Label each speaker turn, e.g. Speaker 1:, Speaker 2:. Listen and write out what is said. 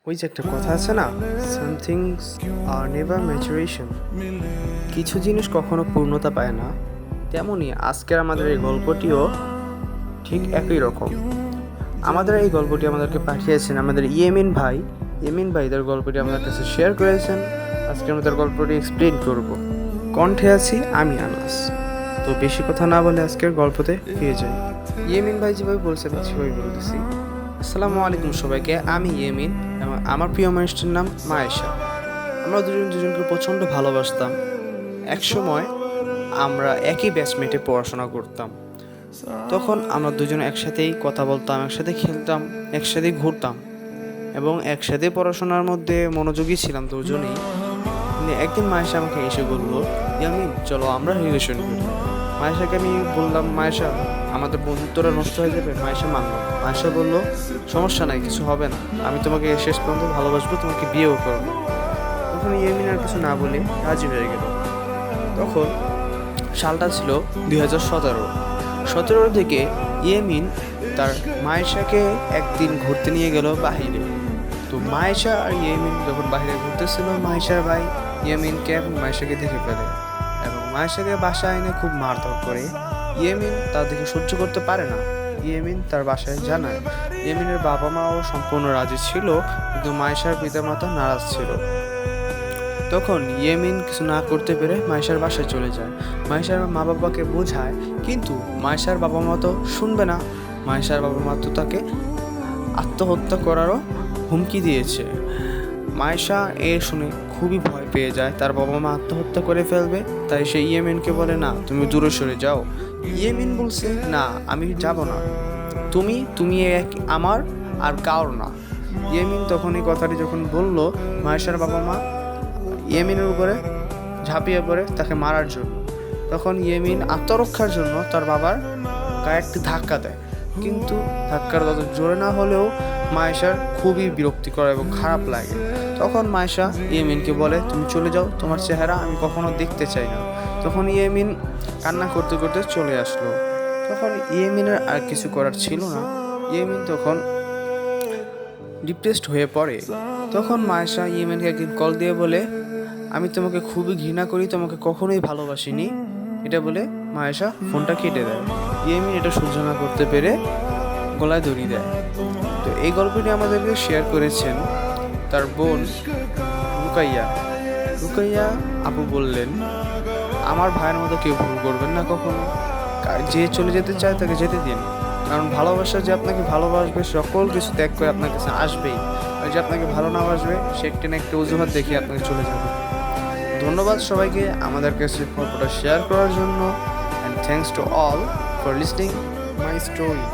Speaker 1: ওই যে একটা কথা আছে না, সামথিংস আর নেভার ম্যাচুরেশন, কিছু জিনিস কখনো পূর্ণতা পায় না। তেমনই আজকের আমাদের এই গল্পটিও ঠিক একই রকম। আমাদের এই গল্পটি আমাদেরকে পাঠিয়েছেন আমাদের ইয়েমিন ভাই তার গল্পটি আমাদের কাছে শেয়ার করেছেন। আজকে আমরা তার গল্পটি এক্সপ্লেন করব। কণ্ঠে আছি আমি আনাস। তো বেশি কথা না বলে আজকের গল্পতে ফিরে যাই। ইয়েমিন ভাই যেভাবে বলছেন সেভাবে বলতেছি। আসসালামু আলাইকুম সবাইকে, আমি ইয়েমিন এবং আমার প্রিয় মানুষটির নাম মায়েশা। আমরা দুজনকে প্রচণ্ড ভালোবাসতাম। একসময় আমরা একই ব্যাচমেটে পড়াশোনা করতাম। তখন আমরা দুজনে একসাথেই কথা বলতাম, একসাথে খেলতাম, একসাথে ঘুরতাম এবং একসাথে পড়াশোনার মধ্যে মনোযোগী ছিলাম দুজনেই। কিন্তু একদিন মায়েশা আমাকে এসে বললো, ইয়ামিন চলো আমরা রিলেশন করি। মায়েশাকে আমি বললাম, মায়েশা আমাদের বন্ধুত্বটা নষ্ট হয়ে যাবে। মায়েশা মানল। মায়েশা বললো, সমস্যা নাই, কিছু হবে না, আমি তোমাকে শেষ পর্যন্ত ভালোবাসবো, তোমাকে বিয়েও করবো। তখন ইয়ামিন আর কিছু না বলে রাজি হয়ে গেল। তখন সালটা ছিল 2017 থেকে ইয়ামিন তার মায়েশাকে একদিন ঘুরতে নিয়ে গেল বাহিরে। তো মায়েশা আর ইয়ামিন যখন বাহিরে ঘুরতেছিল, মায়েশার ভাই ইয়ামিনকে এবং মায়েশাকে দেখে ফেলে এবং মায়েশাকে বাসায় এনে খুব মারধর করে। ইয়ামিন তার দেখে সহ্য করতে পারে না। ইয়ামিন তার বাসায় জানায়। ইয়ামিনের বাবা মাও সম্পূর্ণ রাজি ছিল, কিন্তু মায়েশার পিতামাতা নারাজ ছিল। তখন ইয়েমিন কিছু না করতে পেরে মায়েশার বাসায় চলে যায়। মায়েশার মা বাবাকে বোঝায়, কিন্তু মায়েশার বাবা মা তো শুনবে না। মায়েশার বাবা মা তো তাকে আত্মহত্যা করারও হুমকি দিয়েছে। মায়েশা শুনে খুবই ভয় পেয়ে যায়, তার বাবা মা আত্মহত্যা করে ফেলবে। তাই সে ইয়েমিনকে বলে, না তুমি দূরে সরে যাও। ইয়েমিন বলছে, না আমি যাব না, তুমি এক আমার আর কার না। ইয়েমিন তখন এই কথাটি যখন বলল, মায়েশার বাবা মা ইয়েমিনের উপরে ঝাঁপিয়ে পড়ে তাকে মারার জন্য। তখন ইয়েমিন আত্মরক্ষার জন্য তার বাবার গায়ে একটি ধাক্কা দেয়, কিন্তু ধাক্কার তত জোরে না হলেও মায়েশার খুবই বিরক্তিকর এবং খারাপ লাগে। তখন মায়েশা ইয়েমিনকে বলে, তুমি চলে যাও, তোমার চেহারা আমি কখনো দেখতে চাই না। তখন ইয়েমিন কান্না করতে করতে চলে আসলো। তখন ইয়েমিনের আর কিছু করার ছিল না। ইয়েমিন তখন ডিপ্রেসড হয়ে পড়ে। তখন মায়েশা ইয়েমিনকে একদিন কল দিয়ে বলে, আমি তোমাকে খুবই ঘৃণা করি, তোমাকে কখনোই ভালোবাসিনি। এটা বলে মায়েশা ফোনটা কেটে দেয়। ইয়েমিন এটা সহ্য না করতে পেরে গলায় দড়ি দেয়। তো এই গল্পটি আমাদেরকে শেয়ার করেছেন তার বোন রুকাইয়া আপু বললেন, আমার ভাইয়ের মতো কেউ ভুল করবেন না কখনো। যে চলে যেতে চায় তাকে যেতে দিন, কারণ ভালোবাসা যে আপনাকে ভালোবাসবে, সকল কিছু ত্যাগ করে আপনার কাছে আসবেই। আর যে আপনাকে ভালো না বাসবে, সে একটি না একটি অজুহাত দেখে আপনাকে চলে যাবে। ধন্যবাদ সবাইকে আমাদের কাছে গল্পটা শেয়ার করার জন্য, and thanks to all for listening my story.